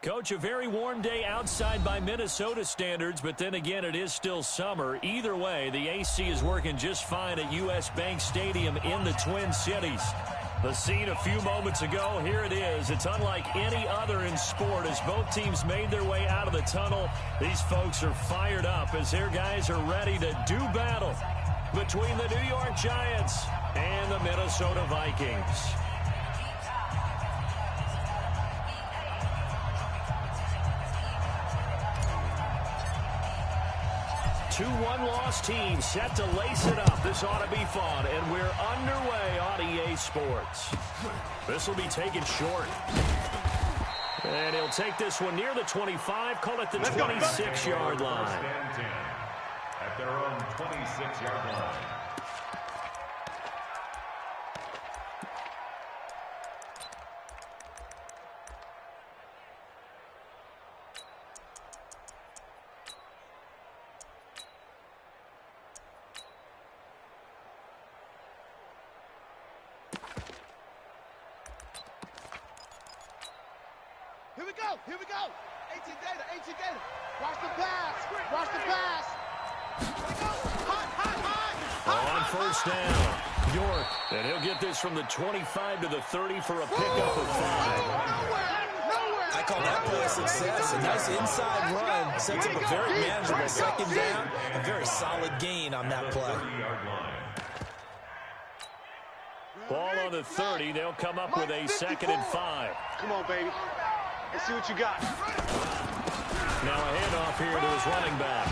Coach, a very warm day outside by Minnesota standards, but then again, it is still summer. Either way, the AC is working just fine at U.S. Bank Stadium in the Twin Cities. The scene a few moments ago, here it is. It's unlike any other in sport as both teams made their way out of the tunnel. These folks are fired up as their guys are ready to do battle between the New York Giants and the Minnesota Vikings. Two one-loss teams set to lace it up. This ought to be fun, and we're underway on EA Sports. This will be taken short. And he'll take this one near the 25, call it the 26-yard line. At their own 26-yard line. Here we go. 18 Gator. Watch the pass. Watch the pass. On first down, York. And he'll get this from the 25 to the 30 for a pickup of 5. I call that play a success. A nice inside run sets up a very manageable second down. A very solid gain on that play. Ball on the 30. They'll come up with a 2nd and 5. Come on, baby. Let's see what you got. Now a handoff here to his running back.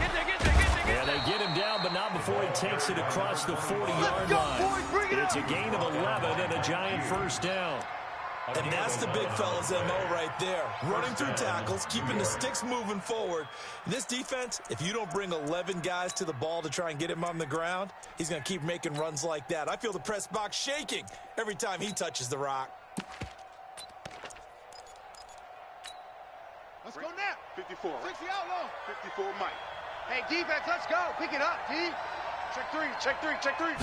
Yeah, they get him down, but not before he takes it across the 40-yard line. It's a gain of 11 and a Giant first down. And that's the big fella's MO right there. Running through tackles, keeping the sticks moving forward. This defense, if you don't bring 11 guys to the ball to try and get him on the ground, he's going to keep making runs like that. I feel the press box shaking every time he touches the rock. Let's go now. 54. 60 out long. 54 Mike. Hey, defense, let's go. Pick it up, D. Check three.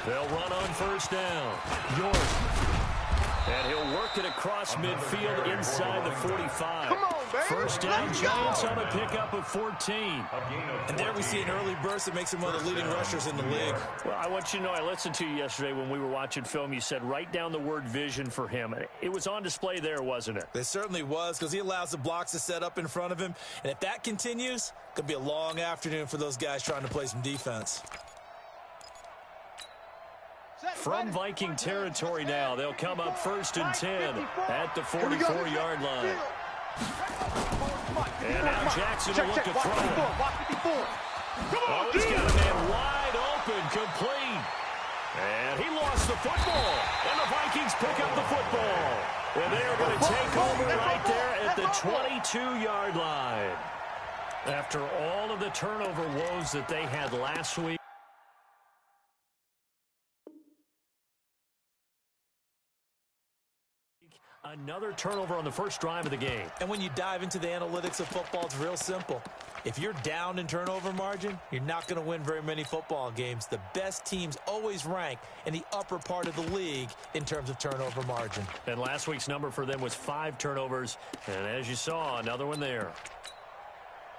They'll run on first down. York. And he'll work it across midfield inside the 45. Come on, baby. First down, Giants on a pickup of 14. And there we see an early burst that makes him one of the leading rushers in the league. Well, I want you to know, I listened to you yesterday when we were watching film. You said write down the word vision for him. It was on display there, wasn't it? It certainly was, because he allows the blocks to set up in front of him. And if that continues, it could be a long afternoon for those guys trying to play some defense. From Viking territory now, they'll come up 1st and 10 at the 44-yard line. And now Jackson will look to throw. Oh, he's got a man wide open, complete. And he lost the football. And the Vikings pick up the football. And they're going to take over right there at the 22-yard line. After all of the turnover woes that they had last week, another turnover on the first drive of the game. And when you dive into the analytics of football, it's real simple. If you're down in turnover margin, you're not going to win very many football games. The best teams always rank in the upper part of the league in terms of turnover margin. And last week's number for them was 5 turnovers. And as you saw, another one there.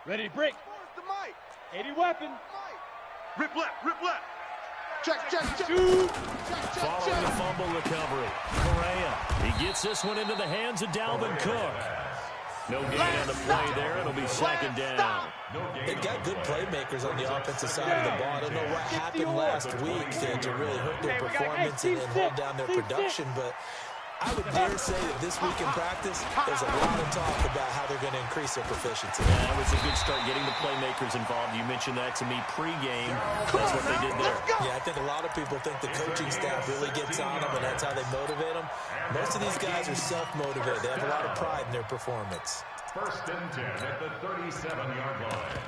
Ready to break. 80 weapon. Rip left. Check. Following the fumble recovery, Correa. He gets this one into the hands of Dalvin Cook. No gain on the play there. It'll be 2nd down. They've got good playmakers on the offensive side of the ball. I don't know what happened last week to really hurt their performance and hold down their production, but I would dare say that this week in practice, there's a lot of talk about how they're going to increase their proficiency. Yeah, that was a good start getting the playmakers involved. You mentioned that to me pregame. That's what they did there. Yeah, I think a lot of people think the coaching staff really gets on them, and that's how they motivate them. Most of these guys are self-motivated. They have a lot of pride in their performance. 1st and 10 at the 37-yard line.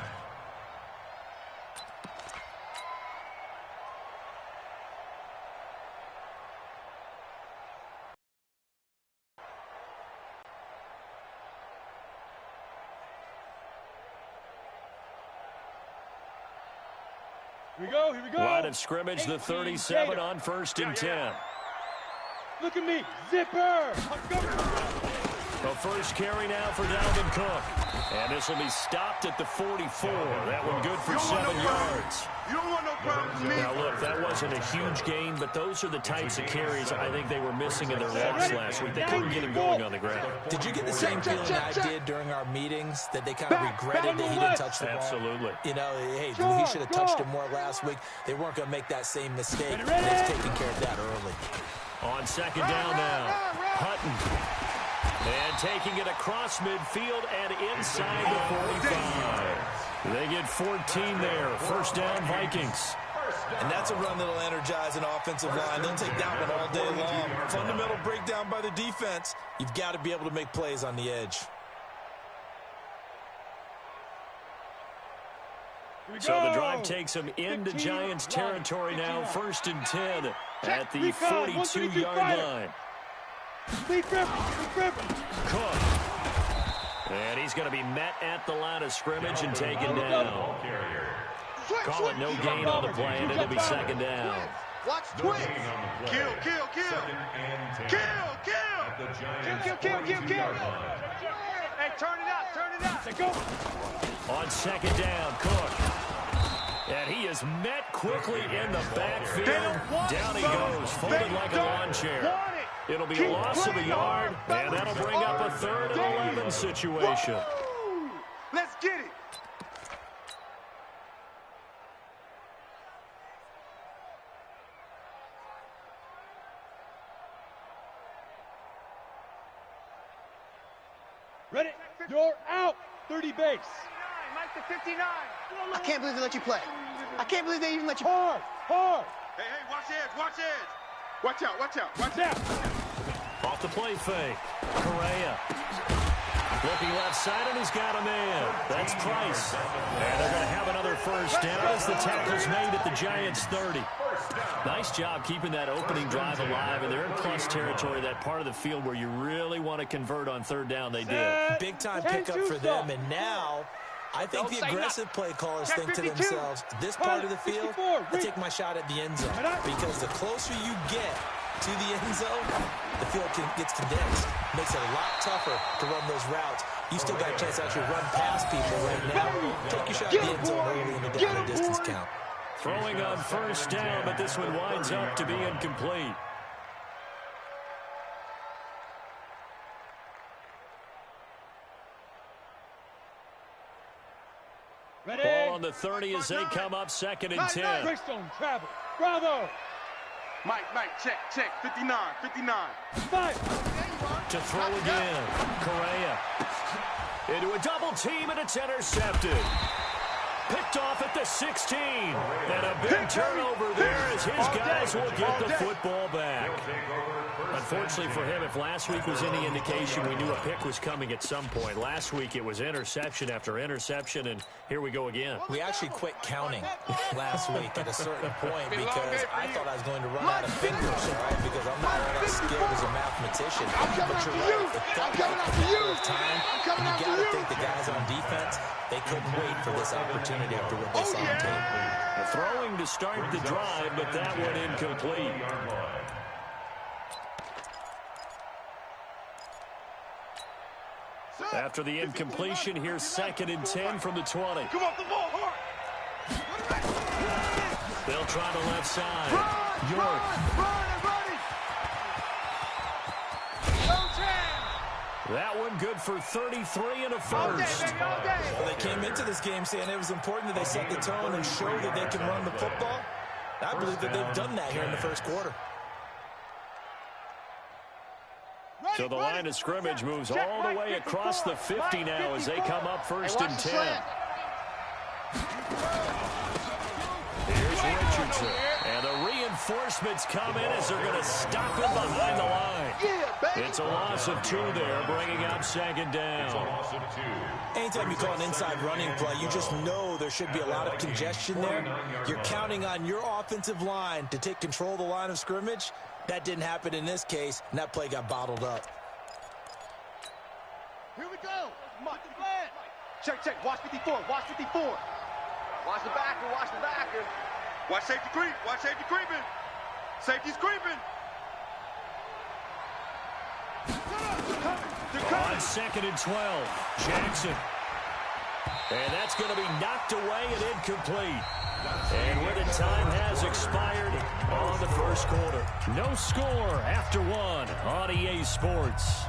Here we go. Line of scrimmage, the 37 on 1st and 10. Look at me. Zipper. Well, first carry now for Dalvin Cook. And this will be stopped at the 44. That one good for 7 yards. You don't want no problems with me. Now, look, that wasn't a huge gain, but those are the types of carries I think they were missing in their loss last week. They couldn't get him going on the ground. Did you get the same feeling I did during our meetings, that they kind of regretted that he didn't touch the ball? Absolutely. You know, hey, he should have touched him more last week. They weren't going to make that same mistake. They've taken care of that early. On second down now, Hutton. And taking it across midfield and inside the 45. They get 14 there. First down, Vikings. And that's a run that'll energize an offensive line. They'll take that one all day long. Fundamental breakdown by the defense. You've got to be able to make plays on the edge. So the drive takes them into Giants territory now. First and 10 at the 42-yard line. Cook. And he's going to be met at the line of scrimmage and taken down. Call it no gain on the play, and it'll be second down. Watch twins. Kill. Hey, turn it out. Let's go. On second down, Cook. And he is met quickly in the backfield. Down he goes, folded like a lawn chair. It'll be a loss of a yard, and that'll bring up a 3rd and 11 situation. Let's get it. Ready? You're out. 30 base. Mike to 59. I can't believe they let you play. I can't believe they even let you. Hard. Hey, watch edge. Watch out. Off the play fake. Correa. Looking left side, and he's got a man. That's Price. And they're going to have another first down as the tackle's made at the Giants' 30. Nice job keeping that opening drive alive, and they're in plus territory, that part of the field where you really want to convert on 3rd down. They did. Big time pickup for them, and now I think the aggressive play callers think to themselves, this part of the field, I take my shot at the end zone, because the closer you get to the end zone, the field gets condensed. Makes it a lot tougher to run those routes. You still got a chance to actually run past people right now. Take your shot at the end zone early in the down and distance count. Throwing on first down, but this one winds up to be incomplete. Ready? Ball on the 30 as they come up 2nd and 10. Greystone travel. Bravo. Mike, check. 59. Five. To throw again. Correa. Into a double team, and it's intercepted. Picked off at the 16. And a big turnover there as his guys will get the football back. Unfortunately for him, if last week was any indication, we knew a pick was coming at some point. Last week it was interception after interception, and here we go again. We actually quit counting last week at a certain point because I thought I was going to run out of fingers, all right, because I'm not that skilled as a mathematician. But you're right, it felt like a matter of time, and you got to think the guys on defense, they couldn't wait for this opportunity after what they saw on tape. Throwing to start the drive, but that one incomplete. After the incompletion, here's 2nd and 10 from the 20. Come off the ball, hard. They'll try the left side. York. That one good for 33 and a first. Well, they came into this game saying it was important that they set the tone and show that they can run the football. I believe that they've done that here in the first quarter. So the line of scrimmage moves all the way across the 50 now as they come up 1st and 10. Here's Richardson. And the reinforcements come in as they're going to stop him behind the line. It's a loss of 2 there, bringing up 2nd down. Anytime you call an inside running play, you just know there should be a lot of congestion there. You're counting on your offensive line to take control of the line of scrimmage. That didn't happen in this case, and that play got bottled up. Here we go. Check. Watch 54. Watch the backer. Watch safety creep. Safety's creeping. On on 2nd and 12. Jackson. And that's going to be knocked away and incomplete. And with it, time has expired on the first quarter. No score after one on EA Sports.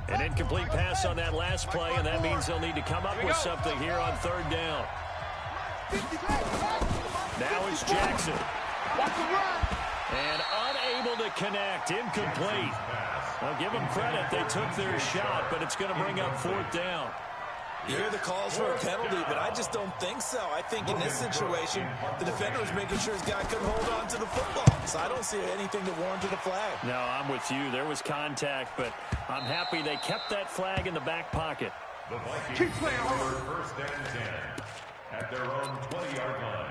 An incomplete pass on that last play, and that means they'll need to come up with something here on 3rd down. Now it's Jackson. And unable to connect. Incomplete. I'll give them credit. They took their shot, but it's going to bring up 4th down. You hear the calls for a penalty, but I just don't think so. I think in this situation, the defender was making sure his guy couldn't hold on to the football. So I don't see anything to warrant a flag. No, I'm with you. There was contact, but I'm happy they kept that flag in the back pocket. The Vikings score 1st and 10 at their own 20-yard line.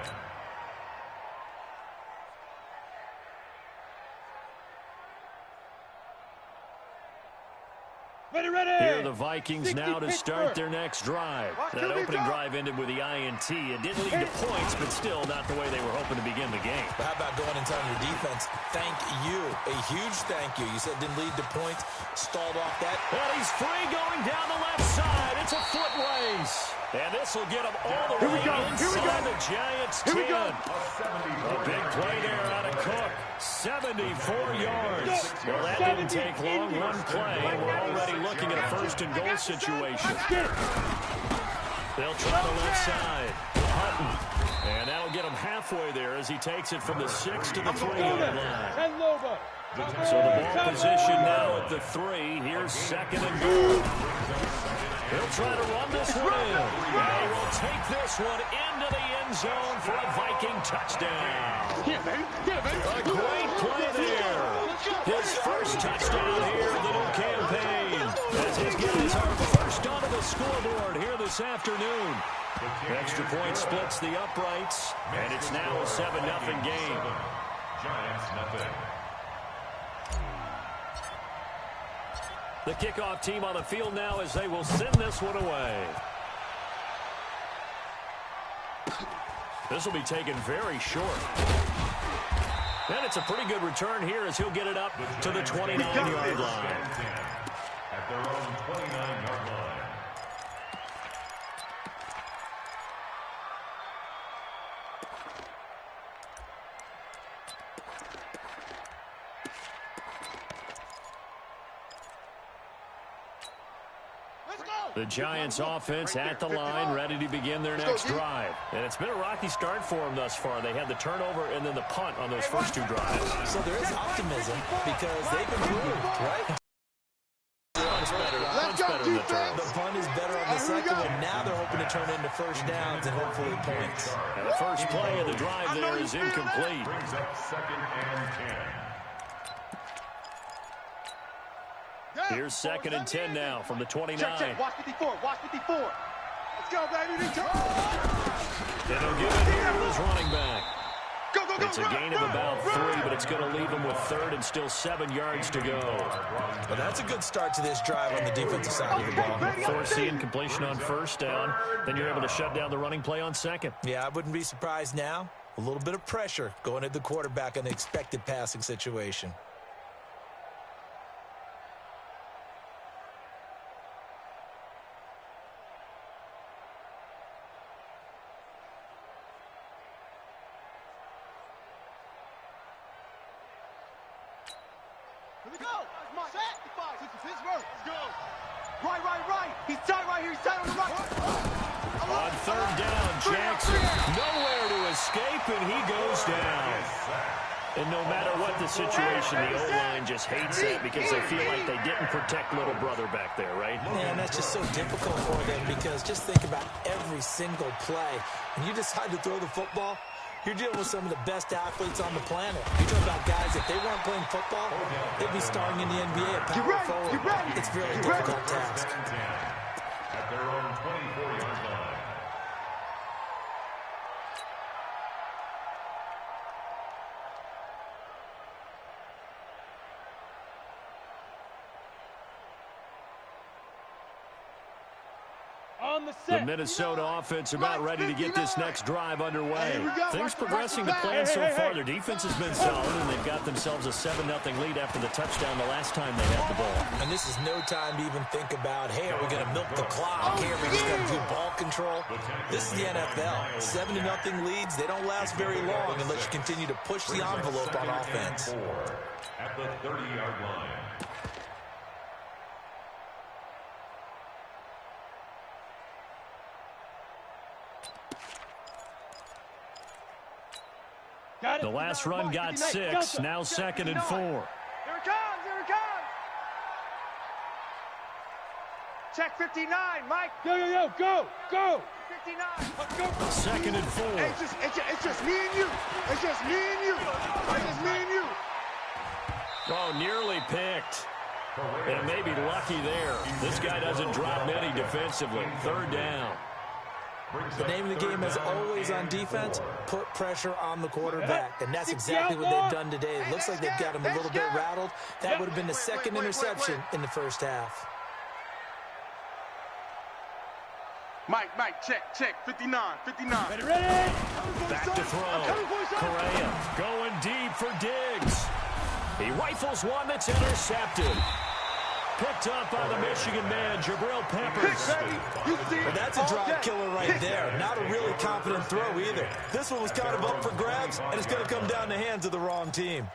Ready. Here are the Vikings now to start their next drive. That opening drive ended with the INT. It didn't lead to points, but still not the way they were hoping to begin the game. But how about going and telling your defense, thank you, a huge thank you. You said it didn't lead to points, stalled off that. And he's free going down the left side. It's a foot race. And this will get him all the way inside the Giants' 10. A big play there out of Cook. 74 yards. Well, that didn't take long. One play, and we're already looking at a 1st and goal situation. They'll try the left side. Hutton. And that'll get him halfway there as he takes it from the 6 to the 3-yard line. So the ball position now at the 3. Here's 2nd and goal. He'll try to run this one in. And he will take this one into the end zone for a Viking touchdown. A great play there. His first touchdown here of the new campaign. As his guys are first onto the scoreboard here this afternoon. Extra point splits the uprights, and it's now a 7-0 game. Giants nothing. The kickoff team on the field now as they will send this one away. This will be taken very short. And it's a pretty good return here as he'll get it up to the 29-yard line. At their own 29-yard line. The Giants offense at the line, ready to begin their next drive. And it's been a rocky start for them thus far. They had the turnover and then the punt on those first 2 drives. So there is optimism because they've improved, right? Punt's better than the turn. The punt is better on the second one. Now they're hoping to turn into 1st downs and hopefully points. And the first play of the drive there is incomplete. Brings up 2nd and 10. Here's 2nd and 10 now from the 29. Check. Watch 54. Watch 54. Let's go, baby. And he'll give it here to his running back. Go, It's a gain of about 3, but it's going to leave him with 3rd and still 7 yards to go. Well, that's a good start to this drive on the defensive side of the ball. Forcing incompletion on 1st down. Then you're able to shut down the running play on 2nd. Yeah, I wouldn't be surprised now. A little bit of pressure going at the quarterback in the expected passing situation. Here we go. Set. Pittsburgh. Let's go. Right. He's tight right here. He's tight on the right. On 3rd down, Jackson nowhere to escape, and he goes down. And no matter what the situation, the O-line just hates that because they feel like they didn't protect little brother back there, right? Man, that's just so difficult for them because just think about every single play. When you decide to throw the football, you're dealing with some of the best athletes on the planet. You're talking about guys, if they weren't playing football, they'd be starring in the NBA at power forward. It's a very difficult task. At their own 24-yard line. On the The set. Minnesota offense about ready to get this next drive underway. Things progressing to plan so far. Their defense has been solid, and they've got themselves a 7-0 lead after the touchdown the last time they had the ball. And this is no time to even think about, hey, are we going to milk the clock? Hey, are we just going to do ball control? This is the NFL. 7-0 leads, they don't last very long unless you continue to push the envelope on offense. At the 30-yard line. The last run got 6, now 2nd and 4. Here it comes, here it comes. Check 59, Mike. Go. 59. Let's go. 2nd and 4. Hey, it's just me and you. It's just me and you. It's just me and you. Oh, nearly picked. And maybe lucky there. This guy doesn't drop many defensively. 3rd down. The name of the game is always on defense, put pressure on the quarterback. And that's exactly what they've done today. It looks like they've got him a little bit rattled. That would have been the second interception in the first half. Mike, check, 59. Ready. Back to throw. Correa going deep for Diggs. He rifles one that's intercepted. Picked up by the Michigan man, Jabril Peppers. But that's a drive killer right there. Not a really confident throw either. This one was kind of up for grabs, and it's going to come down the hands of the wrong team.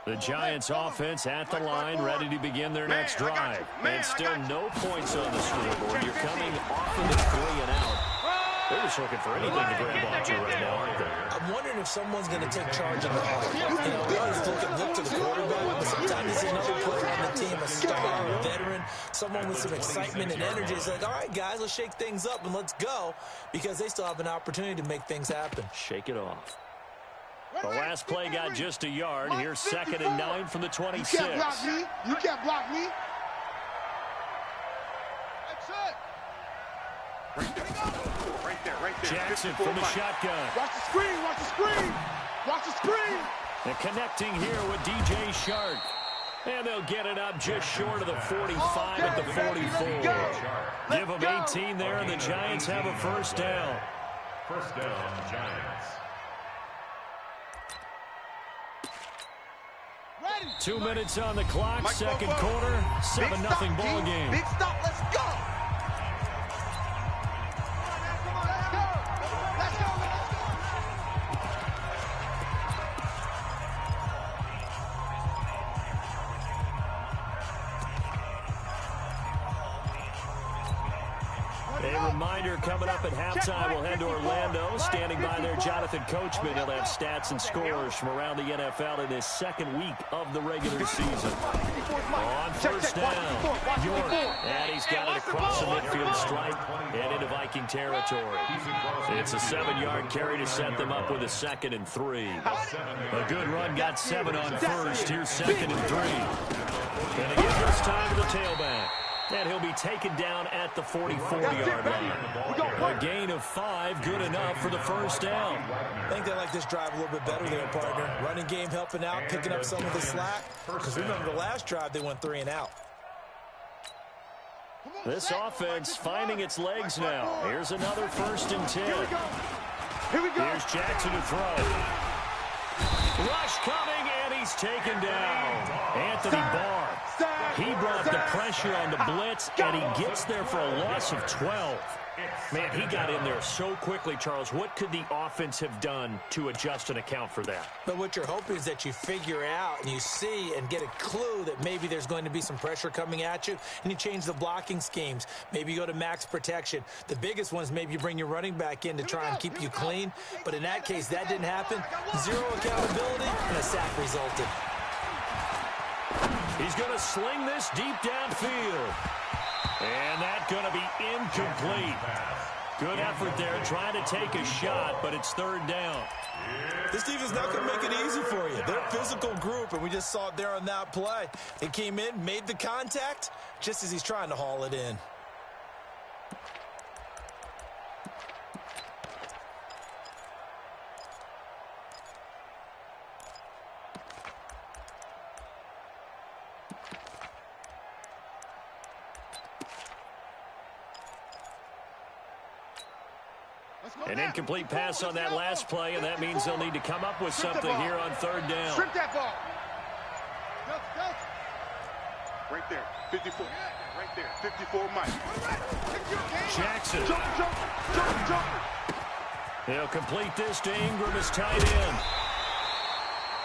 The Giants offense at the line, ready to begin their next drive. And still no points on the scoreboard. You're coming off of the 3 and out. They're just looking for anything to grab onto right now, aren't they? I'm wondering if someone's going to take charge of the ball. You know, we always look to the quarterback, but sometimes it's another player on the team, a star, a veteran, someone with some excitement and energy. It's like, all right, guys, let's shake things up and let's go, because they still have an opportunity to make things happen. Shake it off. The last play got just a yard. Here's 2nd and 9 from the 26. You can't block me. You can't block me. That's it. Right there. Jackson from the shotgun. Watch the screen. Watch the screen. Watch the screen. And connecting here with DJ Shark. And they'll get it up just short of the 45 at the 44. Give them 18 there, and the Giants have a first down. First down, Giants. 2 minutes on the clock, second quarter, 7-0 ball game. Big stop, let's go. Let's go. A reminder coming up at halftime, we'll head to Orlando. Standing by there, Jonathan Coachman. He'll have stats and scores from around the NFL in his second week of the regular season. On first down, York. And he's got it across the midfield stripe and into Viking territory. It's a 7-yard carry to set them up with a 2nd and 3. A good run got 7 on first. Here's 2nd and 3. And again, this time to the tailback. And he'll be taken down at the 44-yard line. A gain of 5, good enough for the first down. I think they like this drive a little bit better there, partner. Running game helping out, picking up some of the slack. Because remember, the last drive, they went 3 and out. This offense finding its legs now. Here's another 1st and 10. Here we go. Here's Jackson to throw. Rush coming, and he's taken down. Anthony Barr. He brought the pressure on the blitz, and he gets there for a loss of 12. Man, he got in there so quickly, Charles. What could the offense have done to adjust and account for that? But what you're hoping is that you figure out and you see and get a clue that maybe there's going to be some pressure coming at you, and you change the blocking schemes. Maybe you go to max protection. The biggest one is maybe you bring your running back in to try and keep you clean. But in that case, that didn't happen. 0 accountability, and a sack resulted. He's going to sling this deep downfield. And that's going to be incomplete. Good effort there trying to take a shot, but it's 3rd down. This defense not going to make it easy for you. They're a physical group, and we just saw it there on that play. They came in, made the contact, just as he's trying to haul it in. An incomplete pass on that last play, and that means they'll need to come up with something here on third down. Strip that ball. Right there, 54. Right there, 54 Mike. Jackson. Jump. They'll complete this to Ingram as tight end.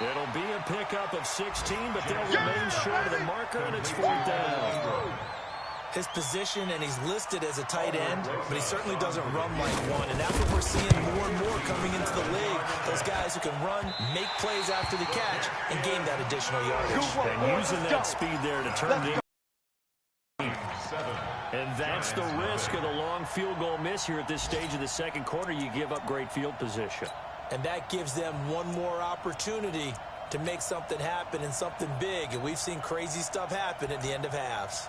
It'll be a pickup of 16, but they'll remain short of the marker, and it's fourth down. His position, and he's listed as a tight end, but he certainly doesn't run like one, and that's what we're seeing more and more coming into the league. Those guys who can run, make plays after the catch, and gain that additional yardage. And using that speed there to turn the... And that's the risk of the long field goal miss here at this stage of the second quarter. You give up great field position. And that gives them one more opportunity to make something happen and something big. And we've seen crazy stuff happen at the end of halves.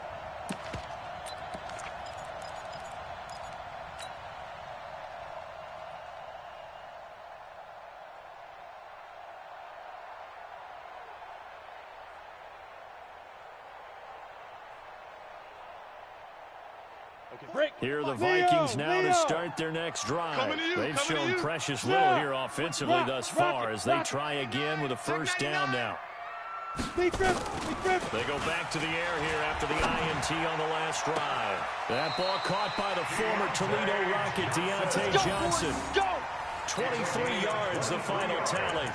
Here are the Vikings now to start their next drive. They've shown precious little here offensively thus far as they try again with a first down now. They go back to the air here after the INT on the last drive. That ball caught by the former Toledo Rocket, Deontay Johnson. 23 yards, the final tally.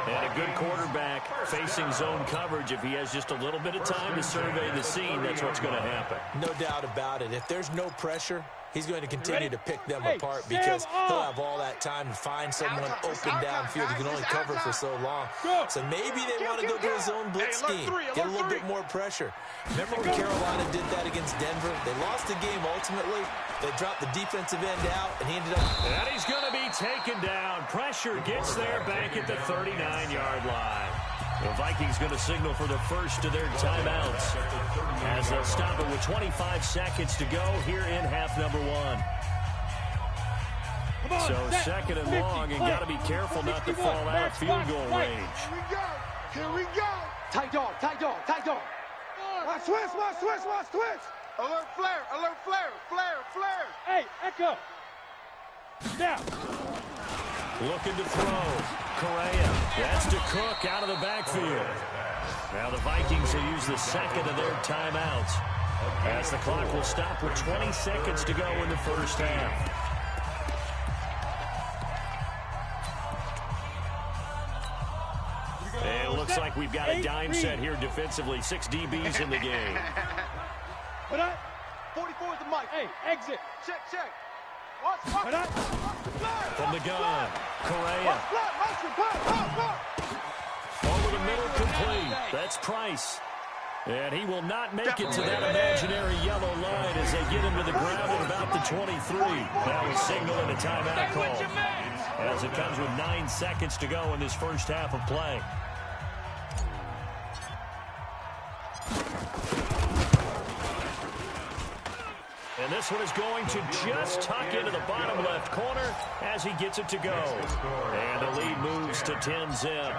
And a good quarterback facing zone coverage. If he has just a little bit of time to survey the scene, that's what's going to happen. No doubt about it. If there's no pressure, he's going to continue to pick them apart because he'll have all that time to find someone open downfield. He can only cover for so long. So maybe they want to go to a zone blitz scheme, get a little bit more pressure. Remember when Carolina did that against Denver? They lost the game ultimately. They dropped the defensive end out, and he ended up... And he's going to be taken down. Pressure gets there back at the 39-yard line. The Vikings going to signal for the first of their timeouts as they'll stop it with 25 seconds to go here in half number one. So second and long, and got to be careful not to fall out of field goal range. Here we go. Tight dog. Watch switch. Alert flare. Hey, Echo. Now. Looking to throw. Correa. That's to Cook out of the backfield. Now the Vikings will use the second of their timeouts as the clock will stop with 20 seconds to go in the first half. And it looks like we've got a dime set here defensively. 6 DBs in the game. 44 is the mic. Hey, exit. Check. Watch. From the gun, Correa. Over the middle, complete. That's Price. And he will not make it to that imaginary yellow line as they get him to the ground at about the 23. Now a signal and a timeout call as it comes with 9 seconds to go in this first half of play. And this one is going to just tuck into the bottom left corner as he gets it to go. And the lead moves to 10-zip.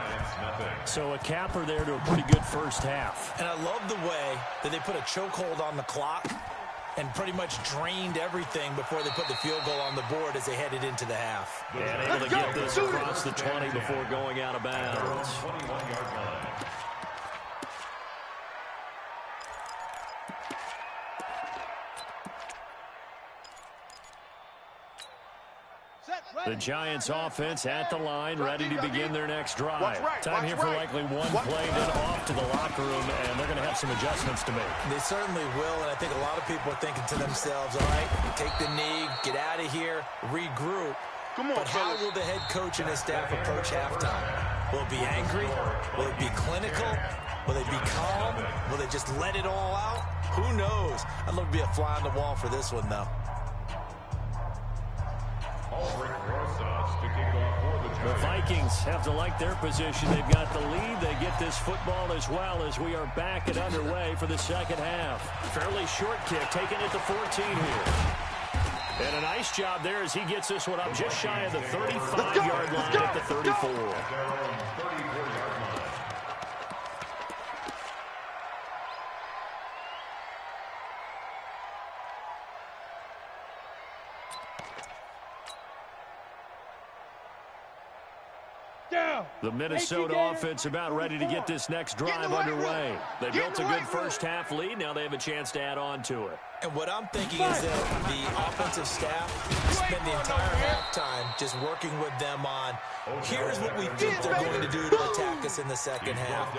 So a capper there to a pretty good first half. And I love the way that they put a chokehold on the clock and pretty much drained everything before they put the field goal on the board as they headed into the half. And able to get this across the 20 before going out of bounds. The Giants offense at the line, ready to begin their next drive. Time here for likely one play, then off to the locker room, and they're going to have some adjustments to make. They certainly will, and I think a lot of people are thinking to themselves, all right, take the knee, get out of here, regroup. But how will the head coach and his staff approach halftime? Will it be angry? Will it be clinical? Will they be calm? Will they just let it all out? Who knows? I'd love to be a fly on the wall for this one, though. The Vikings have to like their position. They've got the lead. They get this football as well as we are back and underway for the second half. Fairly short kick, taken at the 14 here. And a nice job there as he gets this one up just shy of the 35-yard line at the 34. The Minnesota offense about ready to get this next drive underway. They built a good first half lead. Now they have a chance to add on to it. And what I'm thinking is that the offensive staff spent the entire halftime just working with them on, here's what we think they're going to do to attack us in the second half.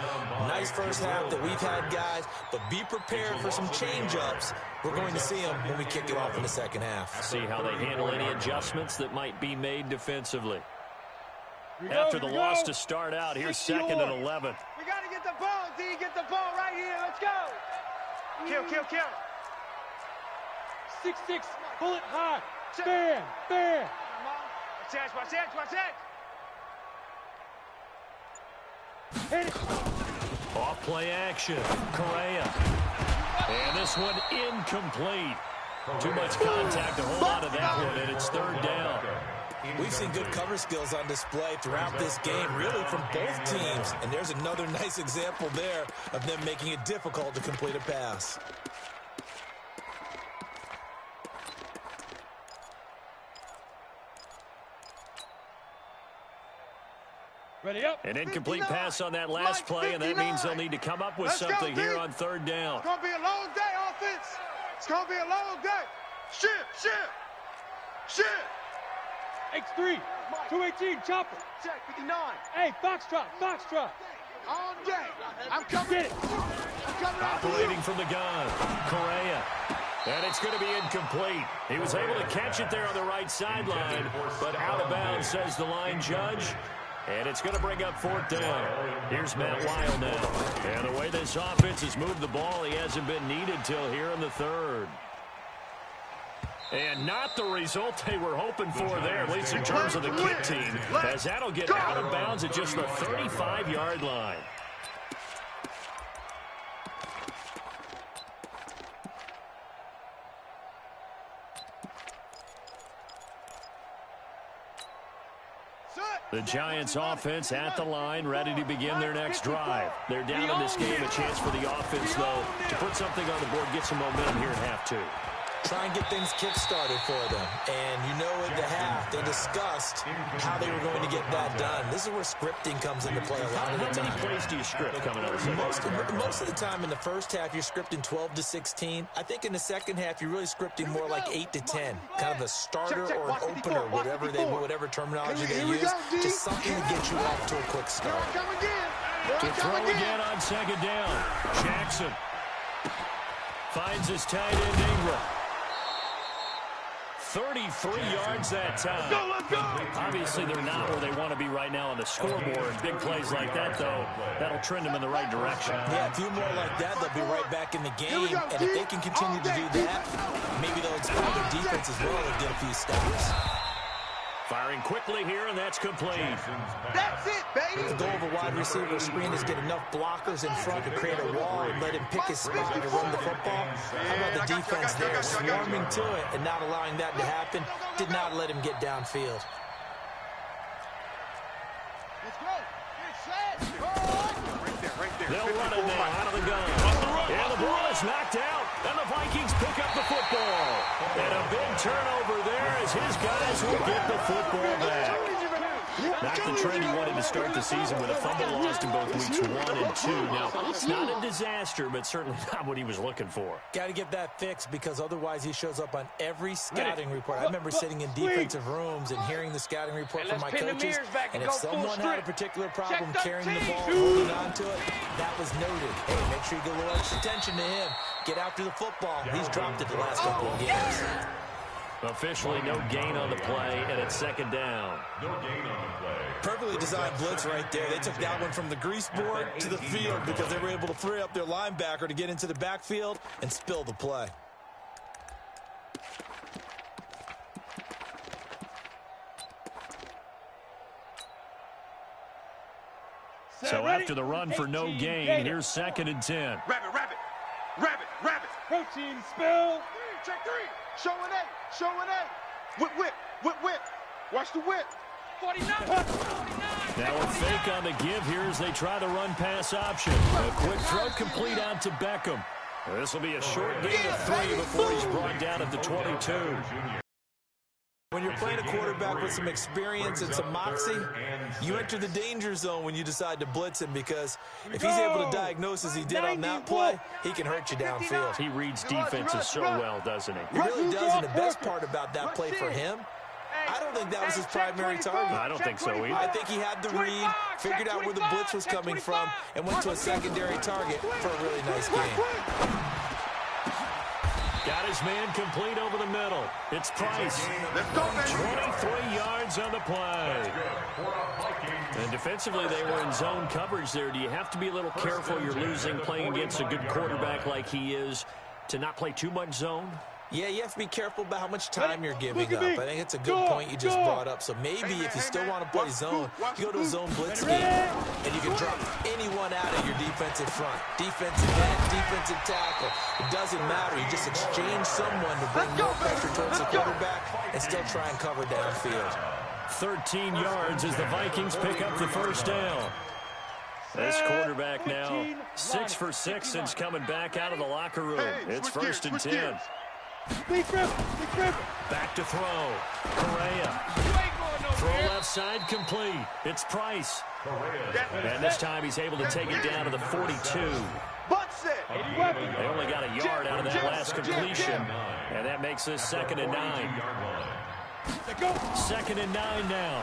Nice first half that we've had, guys, but be prepared for some change-ups. We're going to see them when we kick it off in the second half. See how they handle any adjustments that might be made defensively. After the loss to start out, here's 2nd and 11. We got to get the ball, D. Get the ball right here. Let's go. Kill. 6-6, bullet high. Bam. Watch that. Hit it. Off play action. Correa. And this one incomplete. Too much contact to hold on to that one, and it's 3rd down. We've seen good cover skills on display throughout this game, really from both teams. And there's another nice example there of them making it difficult to complete a pass. Ready up. An incomplete pass on that last play, and that means they'll need to come up with something here on 3rd down. It's going to be a long day, offense. It's going to be a long day. Shift. X3, 218, chopper. Check, 59. Hey, Foxtrot. On deck. I'm coming. Get it. I'm coming out for Operating you. from the gun, Correa. And it's going to be incomplete. He was able to catch it there on the right sideline, but out of bounds, says the line judge. And it's going to bring up 4th down. Here's Matt Weil now. And the way this offense has moved the ball, he hasn't been needed till here in the 3rd. And not the result they were hoping for there, at least in terms of the kick team, as that'll get out of bounds at just the 35-yard line. The Giants offense at the line, ready to begin their next drive. They're down in this game, a chance for the offense, though, to put something on the board, get some momentum here in half 2. Try and get things kick-started for them. And you know at the half, they discussed how they were going to get that done. This is where scripting comes into play a lot of the time. How many plays do you script coming out of the second? Most of the time in the first half, you're scripting 12 to 16. I think in the second half, you're really scripting more like 8 to 10. Kind of a starter or an opener, whatever terminology they use. Just something to get you off to a quick start. To throw again on 2nd down. Jackson finds his tight end Ingram. 33 yards that time. Obviously, they're not where they want to be right now on the scoreboard. Big plays like that, though, that'll trend them in the right direction. Yeah, a few more like that, they'll be right back in the game. And if they can continue to do that, maybe they'll inspire their defense as well and get a few stops. Firing quickly here, and that's complete. That's it, baby. The goal of a wide receiver screen is get enough blockers in front to create a wall and let him pick his spot to run the football. How about the defense there, swarming to it and not allowing that to happen? Did not let him get downfield. Let's go. Get set. Right there. They'll run it now out of the gun. And the ball is knocked out, and the Vikings pick up the football. And a big turnover there as his guys will get the football back. Not the trend he wanted to start the season with a fumble lost in both weeks 1 and 2. Now, it's not a disaster, but certainly not what he was looking for. Got to get that fixed because otherwise he shows up on every scouting report. I remember sitting in defensive rooms and hearing the scouting report from my coaches. And if someone had a particular problem carrying the ball, holding on to it, that was noted. Hey, make sure you get a little extra attention to him. Get after the football. He's dropped it the last couple of games. Officially no gain on the play, and it's 2nd down. No gain on the play. Perfectly designed blitz right there. They took that one from the grease board to the field because they were able to free up their linebacker to get into the backfield and spill the play. So after the run for no gain, here's 2nd and 10. Rabbit. Protein spill. Check 3. Showing 8. Whip. Watch the whip. 49. Now a fake on the give here as they try the run-pass option. A quick throw complete out to Beckham. This will be a short gain of 3 before he's brought down at the 22. When you're playing a quarterback with some experience and some moxie, you enter the danger zone when you decide to blitz him, because if he's able to diagnose as he did on that play, he can hurt you downfield. He reads defenses so well, doesn't he? He really does, and the best part about that play for him, I don't think that was his primary target. I don't think so either. I think he had the read, figured out where the blitz was coming from, and went to a secondary target for a really nice game. Got his man complete over the middle. It's Price. 23 yards on the play. And defensively, they were in zone coverage there. Do you have to be a little careful? You're losing playing against a good quarterback like he is to not play too much zone? Yeah, you have to be careful about how much time you're giving up. I think it's a good point you just brought up. So maybe if you still want to play zone, you go to a zone blitz scheme, and you can drop anyone out of your defensive front. Defensive end, defensive tackle. It doesn't matter. You just exchange someone to bring more pressure towards the quarterback and still try and cover downfield. 13 yards as the Vikings pick up the first down. This quarterback now 6 for 6 since coming back out of the locker room. It's 1st and 10. Back to throw. Correa. Throw left side complete. It's Price. And this time he's able to take it down to the 42. They only got a yard out of that last completion. And that makes this 2nd and 9. 2nd and 9 now.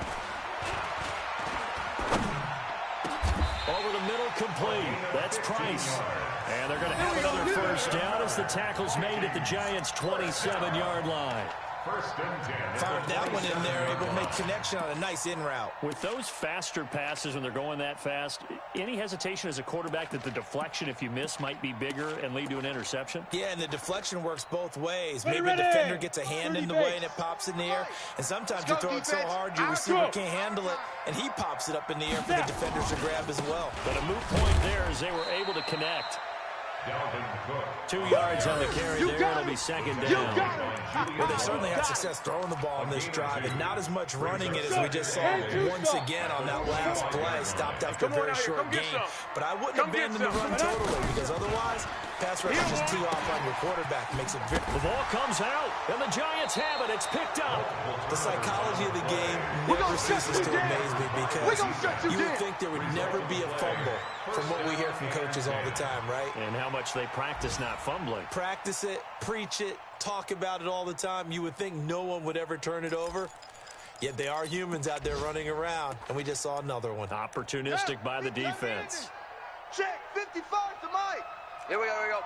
Over the middle, complete. That's Price. And they're going to have another first down as the tackle's made at the Giants' 27-yard line. Fired that one in there, able to make connection on a nice in route. With those faster passes when they're going that fast, any hesitation as a quarterback that the deflection, if you miss, might be bigger and lead to an interception? Yeah, and the deflection works both ways. Maybe a defender gets a hand in the way and it pops in the air. And sometimes you throw it so hard your receiver can't handle it, and he pops it up in the air for the defenders to grab as well. But a moot point there as they were able to connect. 2 yards on the carry there. It'll be 2nd down. Well, they certainly had success throwing the ball on this drive, and not as much running it as we just saw once again on that last play. Stopped after a very short game. But I wouldn't abandon the run totally, because otherwise, pass rush is just too off on your quarterback. Makes it very... The ball comes out, and the Giants have it. It's picked up. The psychology of the game never ceases to amaze me, because you would think there would never be a fumble from what we hear from coaches all the time, right? And how much they practice not fumbling. Practice it, preach it, talk about it all the time. You would think no one would ever turn it over. Yet they are humans out there running around, and we just saw another one. Opportunistic by the defense. Check, 55 to Mike. Here we go.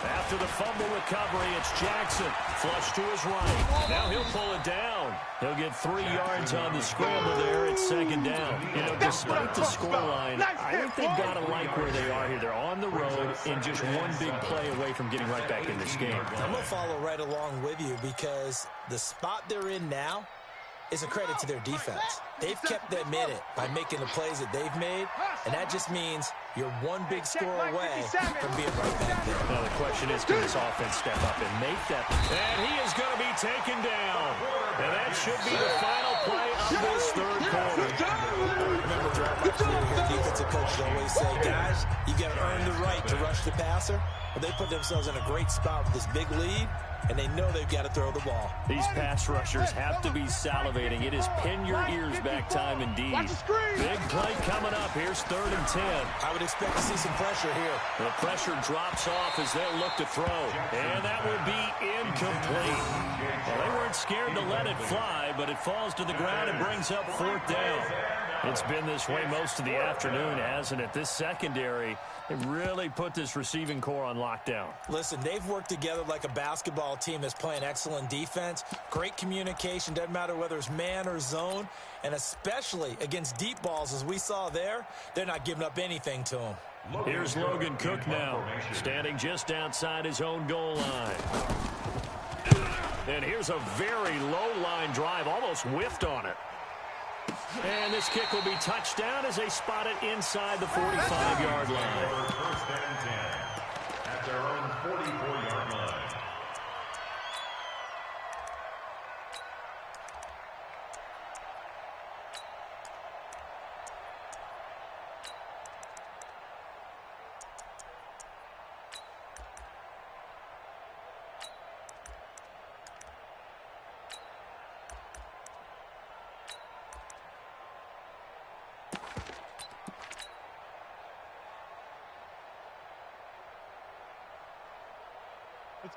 After the fumble recovery, it's Jackson. Flush to his right. Now he'll pull it down. He'll get 3 yards on the scramble there. It's 2nd down. You know, despite the scoreline, I think they've got to like where they are here. They're on the road and just one big play away from getting right back in this game. I'm going to follow right along with you, because the spot they're in now is a credit to their defense. They've kept them in it by making the plays that they've made, and that just means you're one big score away from being right back there. Now the question is, can this offense step up and make that? And he is going to be taken down. And that should be the final play of this 3rd quarter. Remember, throughout my career here, defensive coaches always say, guys, you got to earn the right to rush the passer. Well, they put themselves in a great spot with this big lead, and they know they've got to throw the ball. These pass rushers have to be salivating. It is pin your ears back time indeed. Big play coming up. Here's 3rd and 10. I would expect to see some pressure here. The pressure drops off as they'll look to throw. And that will be incomplete. Well, they weren't scared to let it fly, but it falls to the ground and brings up 4th down. It's been this way most of the afternoon, hasn't it? This secondary, they really put this receiving core on lockdown. Listen, they've worked together like a basketball team that's playing excellent defense. Great communication, doesn't matter whether it's man or zone. And especially against deep balls, as we saw there, they're not giving up anything to them. Here's Logan Cook now, standing just outside his own goal line. And here's a very low line drive, almost whiffed on it. And this kick will be touchdown as they spot it inside the 45-yard line. 1st and 10 at their own 44-yard line.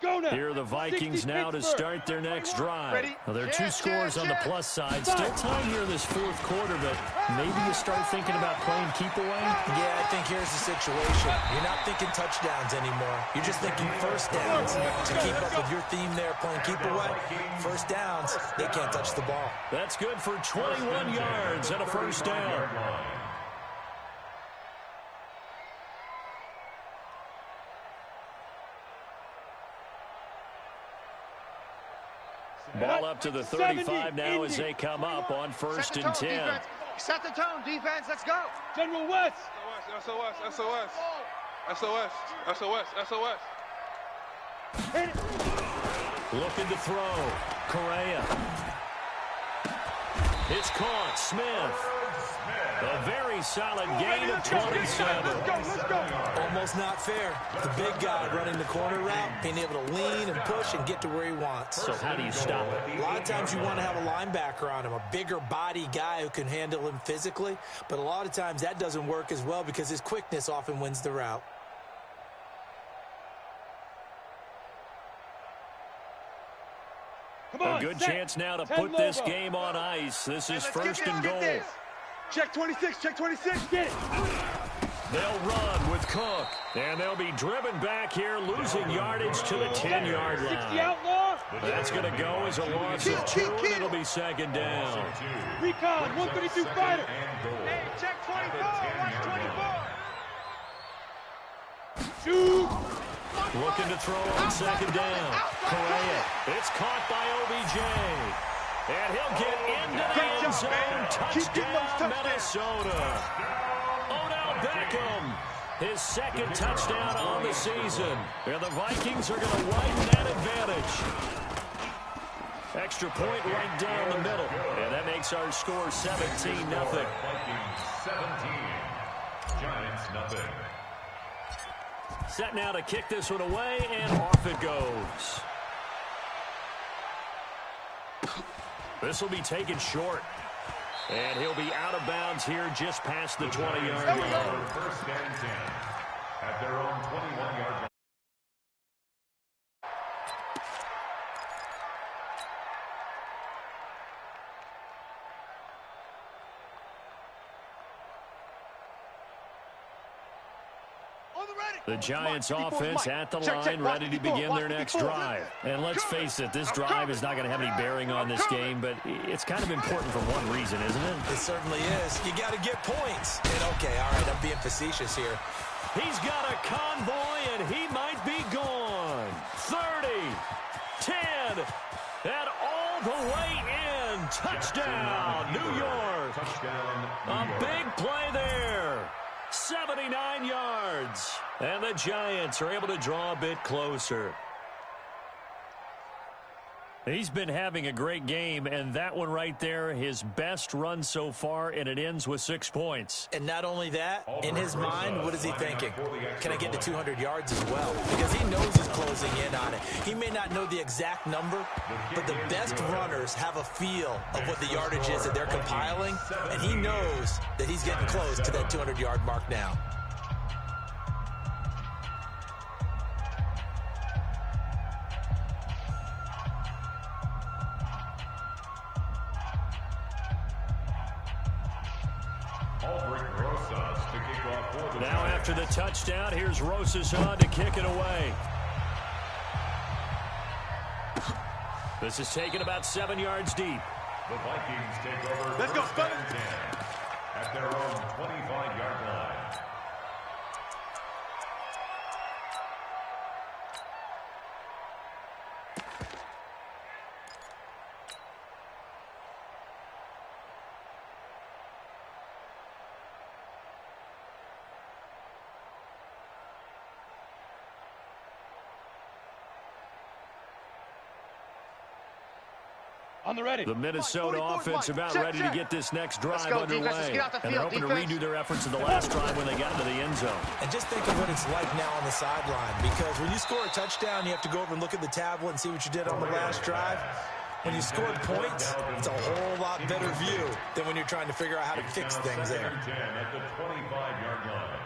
go now. Here are the Vikings now to start their next drive. Well, there are two scores on the plus side. Still time here in this fourth quarter, but maybe you start thinking about playing keep away? Yeah, I think here's the situation. You're not thinking touchdowns anymore. You're just thinking first downs. To keep up with your theme there, playing keep away, first downs, they can't touch the ball. That's good for 21 yards and a first down. Ball up to the 35 now as they come up on 1st and 10. Set the tone, defense. Let's go. General West. SOS, SOS, SOS, SOS, SOS. Hit it. Looking to throw. Correa. It's caught. Smith. A very solid gain of 27. Let's go. Almost not fair. The big guy running the corner route, being able to lean and push and get to where he wants. So how do you stop it? A lot of times you want to have a linebacker on him, a bigger body guy who can handle him physically, but a lot of times that doesn't work as well because his quickness often wins the route. A good chance now to put this game on ice. This is 1st and goal. Check 26, check 26, get it. They'll run with Cook, and they'll be driven back here, losing yardage to the 10-yard 60 line. outlaw. That's going to go as a loss of 2, and it'll be 2nd down. Recon, 132 fighter. Hey, check 24. Watch 24. Shoot. Looking to throw on 2nd down. Correa. It's caught by OBJ. And he'll get into the end zone. Touchdown, Minnesota. Odell Beckham, his 2nd touchdown on the season. And the Vikings are going to widen that advantage. Extra point right down the middle. And that makes our score 17-0. Vikings 17, Giants nothing. Set now to kick this one away, and off it goes. This will be taken short. And he'll be out of bounds here just past the 20-yard line. 1st and 10 at their own 21-yard line. The Giants offense at the line, ready to begin their next drive. And let's face it, this drive is not going to have any bearing on this game, but it's kind of important for one reason, isn't it? It certainly is. You got to get points. And okay, all right, I'm being facetious here. He's got a convoy, and he might be gone. 30, 10, and all the way in. Touchdown, New York. A big play there. 79 yards. And the Giants are able to draw a bit closer. He's been having a great game, and that one right there, his best run so far, and it ends with 6 points. And not only that, in his mind, what is he thinking? Can I get to 200 yards as well? Because he knows he's closing in on it. He may not know the exact number, but the best runners have a feel of what the yardage is that they're compiling, and he knows that he's getting close to that 200-yard mark now. Now after the touchdown, here's Rosas on to kick it away. This is taken about 7 yards deep. The Vikings take over. Let's go, 1st and 10 at their own 25-yard line. On the ready. The Minnesota offense about ready to get this next drive underway. And they're hoping to redo their efforts in the last drive when they got into the end zone. And just think of what it's like now on the sideline, because when you score a touchdown, you have to go over and look at the tablet and see what you did on the last drive. When you scored points, it's a whole lot better view than when you're trying to figure out how to fix things there. 10 at the 25-yard line.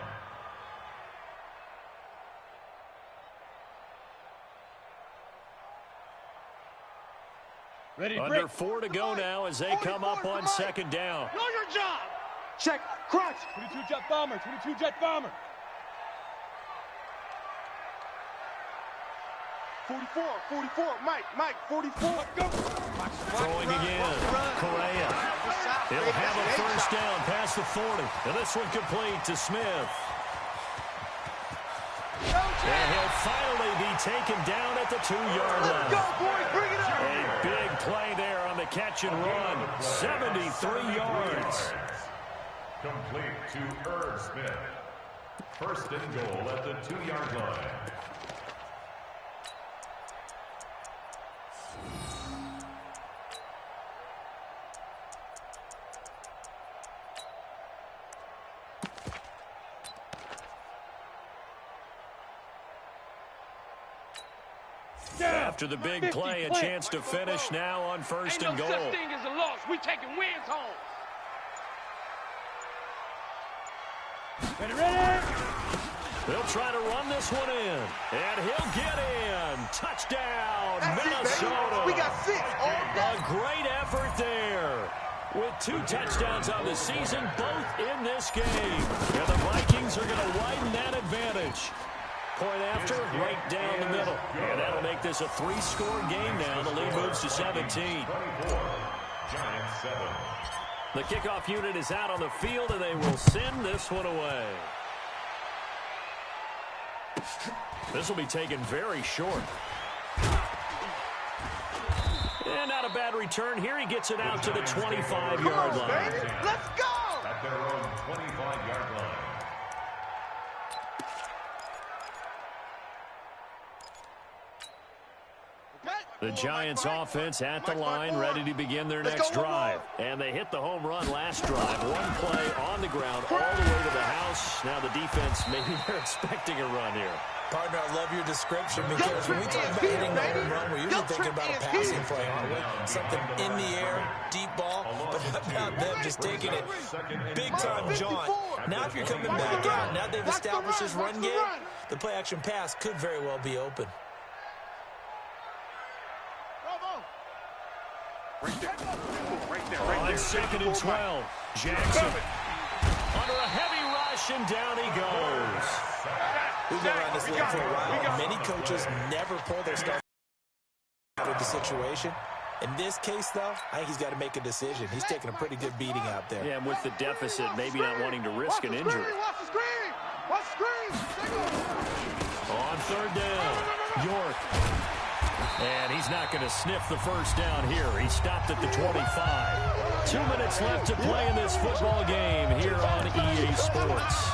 Ready, Under break. 4 to go now as they come up on second down. Know your job. Check. Crunch. 22 jet bomber. 22 jet bomber. 44, Mike, 44. Go. Throwing again. Correa. He'll have a first down past the 40. And this one complete to Smith. And he'll finally be taken down at the 2-yard line. Go, boys, bring it up. A big play there on the catch and run. 73 yards. Complete to Irv Smith. First and goal at the 2-yard line. After the big play, a chance to finish now on first and goal. Ain't no such thing as a loss. We taking wins home. Ready. They'll try to run this one in. And he'll get in. Touchdown, Minnesota. We got 6 all day. A great effort there. With 2 touchdowns on the season, both in this game. And the Vikings are going to widen that advantage. Point after, right down the middle. And that'll make this a 3-score game now. The lead moves to 17. 24, Giants 7. The kickoff unit is out on the field, and they will send this one away. This will be taken very short. And not a bad return here. He gets it out to the 25-yard line. Let's go. At their own 25-yard line. The Giants offense at the line, ready to begin their next drive. And they hit the home run last drive. One play on the ground all the way to the house. Now the defense, maybe they're expecting a run here. Partner, I love your description because when we talk about hitting the home run, we're usually thinking about a passing play, aren't we? Something in the air, deep ball, but what about them just taking it big-time jaunt? Now if you're coming back out, now they've established this run game, the play-action pass could very well be open. Right there. On second and 12, Jackson under a heavy rush, and down he goes. We've been around this league for a while. Many coaches never pull their stuff out of the situation. In this case, though, I think he's got to make a decision. He's taking a pretty good beating out there. Yeah, and with the deficit, maybe not wanting to risk an injury. Watch the screen. Watch the screen. On third down, York. And he's not going to sniff the first down here. He stopped at the 25. 2 minutes left to play in this football game here on EA Sports.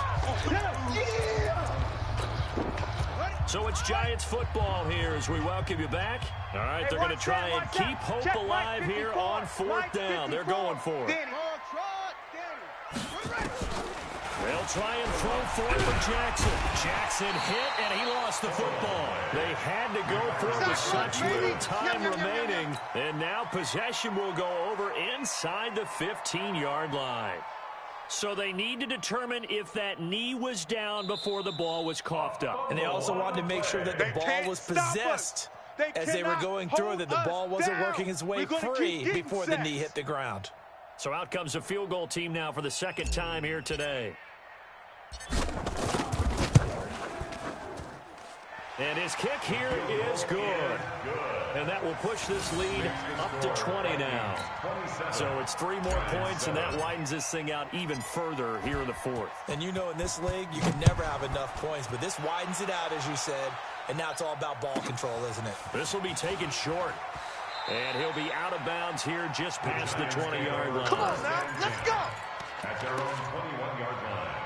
So it's Giants football here as we welcome you back. All right, they're going to try and keep hope alive here on 4th down. They're going for it. They'll try and throw for it for Jackson. Jackson hit, and he lost the football. They had to go for it with such little time remaining. And now possession will go over inside the 15-yard line. So they need to determine if that knee was down before the ball was coughed up. And they also wanted to make sure that the ball was possessed as they were going through, that the ball wasn't working its way free before the knee hit the ground. So out comes a field goal team now for the second time here today. And his kick here is good. And that will push this lead up to 20 now. So it's 3 more points, and that widens this thing out even further here in the 4th. And you know in this league, you can never have enough points, but this widens it out, as you said, and now it's all about ball control, isn't it? This will be taken short. And he'll be out of bounds here just past the 20-yard line. Come on, man. Let's go. At their own 21-yard line.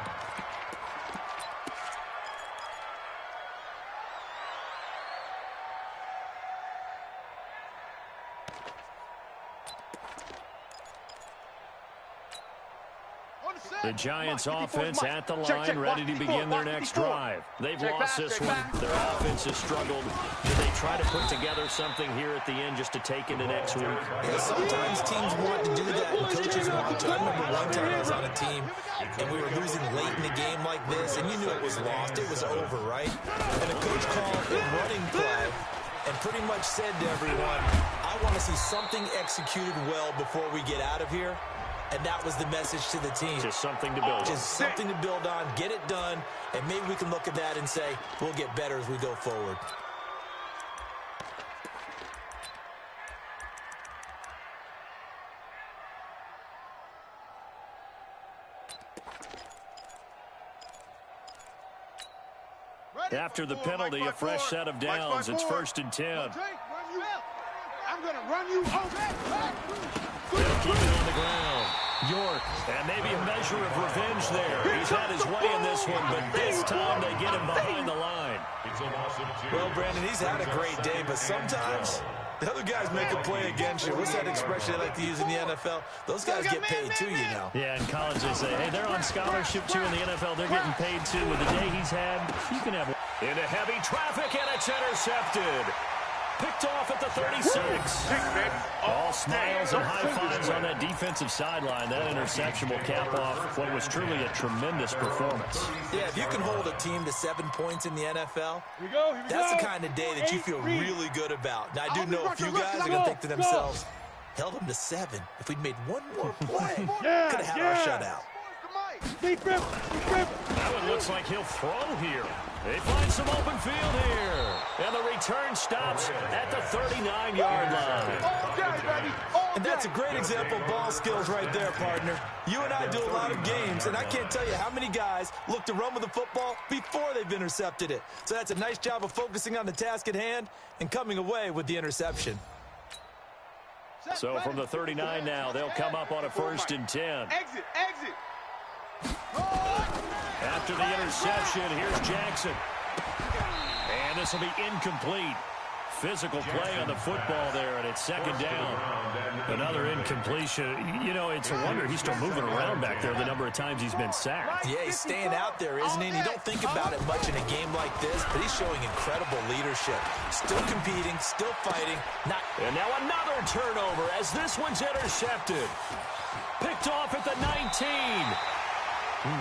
The Giants offense at the line, ready to begin their next drive. They've lost this one. Their offense has struggled. Do they try to put together something here at the end just to take into next week? Yeah, sometimes teams want to do that, and coaches want to. I remember one time I was on a team, and we were losing late in the game like this, and you knew it was lost. It was over, right? And a coach called a running play and pretty much said to everyone, I I want to see something executed well before we get out of here. And that was the message to the team. Just something to build on. Just something to build on, get it done, and maybe we can look at that and say, we'll get better as we go forward. After the penalty, a fresh set of downs. It's 1st and 10. I'm going to run you over. They'll keep it on the ground. York, and maybe a measure of revenge there. He's had his way in this one, but this time they get him behind the line. Well, Brandon, he's had a great day, but sometimes the other guys make a play against you. What's that expression they like to use in the NFL? Those guys get paid too, you know. Yeah, in college they say, hey, they're on scholarship too. In the NFL, they're getting paid too. With the day he's had, you can have one. Into heavy traffic, and it's intercepted. Picked off at the 36. All smiles and high fives on that defensive sideline. That interception will cap off what was truly a tremendous performance. Yeah, if you can hold a team to 7 points in the NFL, that's the kind of day that you feel really good about. Now, I do know a few guys are going to think to themselves, held them to 7. If we'd made one more play, could have had our shutout. That one looks like he'll throw here. They find some open field here. And the return stops at the 39-yard line. And that's a great example of ball skills right there, partner. You and I do a lot of games, and I can't tell you how many guys look to run with the football before they've intercepted it. So that's a nice job of focusing on the task at hand and coming away with the interception. So from the 39 now, they'll come up on a 1st and 10. Exit. After the interception, here's Jackson. And this will be incomplete. Physical play on the football there, and it's 2nd down. Another incompletion. You know, it's a wonder he's still moving around back there the number of times he's been sacked. Yeah, he's staying out there, isn't he? And you don't think about it much in a game like this, but he's showing incredible leadership. Still competing, still fighting. And now another turnover as this one's intercepted. Picked off at the 19.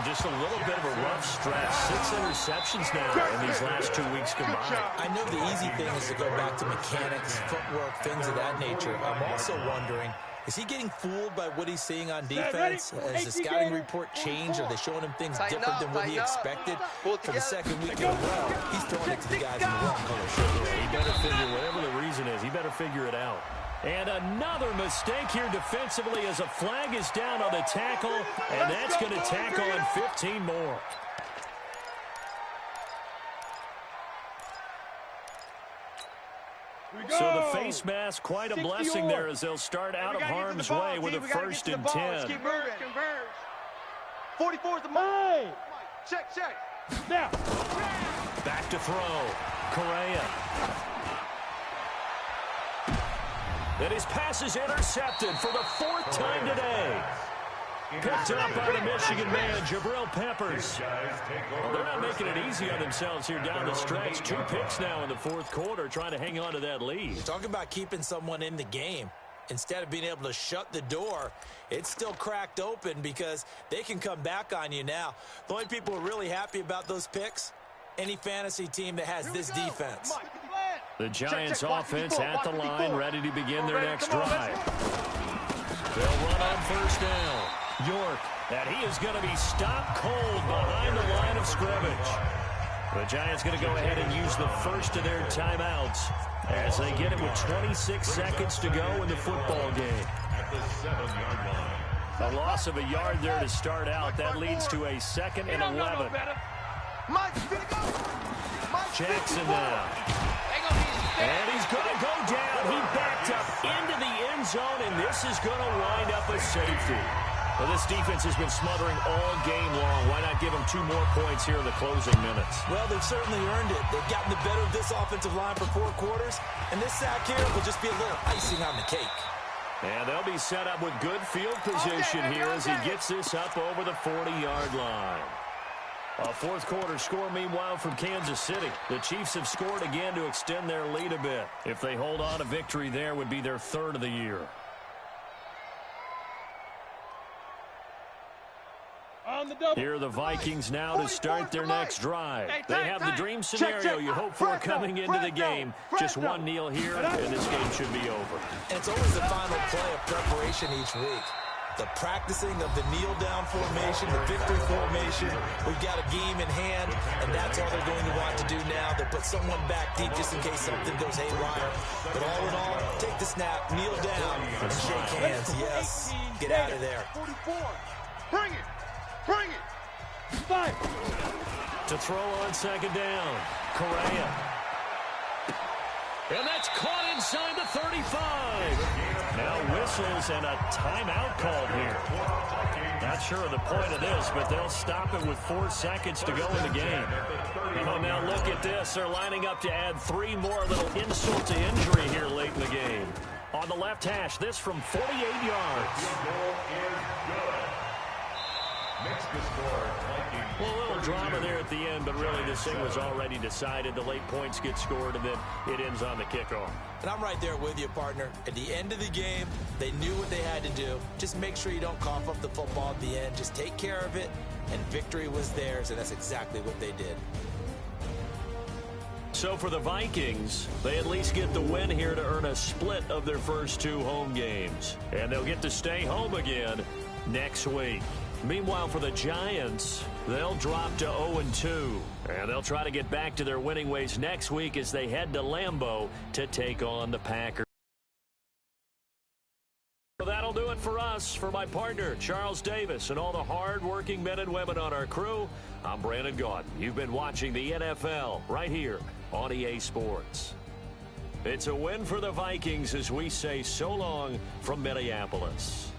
Just a little bit of a rough stretch. 6 interceptions now in these last 2 weeks combined. I know the easy thing is to go back to mechanics, footwork, things of that nature. I'm also wondering, is he getting fooled by what he's seeing on defense? Has the scouting report changed? Are they showing him things different than what he expected? For the 2nd week in a row, he's throwing it to the guys in the wrong color shirt. He better figure, whatever the reason is, he better figure it out. And another mistake here defensively as a flag is down on the tackle, and that's going to tack on 15 more. So the face mask, quite a blessing there as they'll start out of harm's way with a 1st and 10. Keep moving. 44 is the mark. Check. Now. Back to throw. Correa. And his pass is intercepted for the 4th time today. Picked up by the Michigan man, Jabril Peppers. Well, they're not making it easy on themselves here down the stretch. 2 picks now in the 4th quarter, trying to hang on to that lead. Talk about keeping someone in the game. Instead of being able to shut the door, it's still cracked open because they can come back on you now. The only people who are really happy about those picks, any fantasy team that has this defense. The Giants offense at the line, ready to begin their next drive. They'll run on 1st down. York, and he is going to be stopped cold behind the line of scrimmage. The Giants going to go ahead and use the first of their timeouts as they get it with 26 seconds to go in the football game. A loss of a yard there to start out. That leads to a 2nd and 11. Jackson now. And he's going to go down. He backed up into the end zone, and this is going to wind up a safety. Well, this defense has been smothering all game long. Why not give them 2 more points here in the closing minutes? Well, they've certainly earned it. They've gotten the better of this offensive line for 4 quarters, and this sack here will just be a little icing on the cake. And they'll be set up with good field position here as he gets this up over the 40-yard line. A 4th quarter score, meanwhile, from Kansas City. The Chiefs have scored again to extend their lead a bit. If they hold on, a victory there would be their 3rd of the year. On on the double. Here are the Vikings now to start their next drive. They have the dream scenario you hope for coming into the game. Just one kneel here, and this game should be over. And it's always the final play of preparation each week. The practicing of the kneel-down formation, the victory formation. We've got a game in hand, and that's all they're going to want to do now. They'll put someone back deep just in case something goes haywire. But all in all, take the snap, kneel down, and shake hands. Yes, get out of there. 44. Bring it. Bring it. 5. To throw on second down, Correa. And that's caught inside the 35. Now whistles and a timeout called here. Not sure of the point of this, but they'll stop it with 4 seconds to go in the game. Oh, now look at this. They're lining up to add 3 more, little insult to injury here late in the game. On the left hash, this from 48 yards. Well, a little drama there at the end, but really this thing was already decided. The late points get scored, and then it ends on the kickoff. And I'm right there with you, partner. At the end of the game, they knew what they had to do. Just make sure you don't cough up the football at the end. Just take care of it, and victory was theirs, and that's exactly what they did. So for the Vikings, they at least get the win here to earn a split of their first 2 home games. And they'll get to stay home again next week. Meanwhile, for the Giants, they'll drop to 0-2. And they'll try to get back to their winning ways next week as they head to Lambeau to take on the Packers. So that'll do it for us. For my partner, Charles Davis, and all the hard-working men and women on our crew, I'm Brandon Gaudin. You've been watching the NFL right here on EA Sports. It's a win for the Vikings as we say so long from Minneapolis.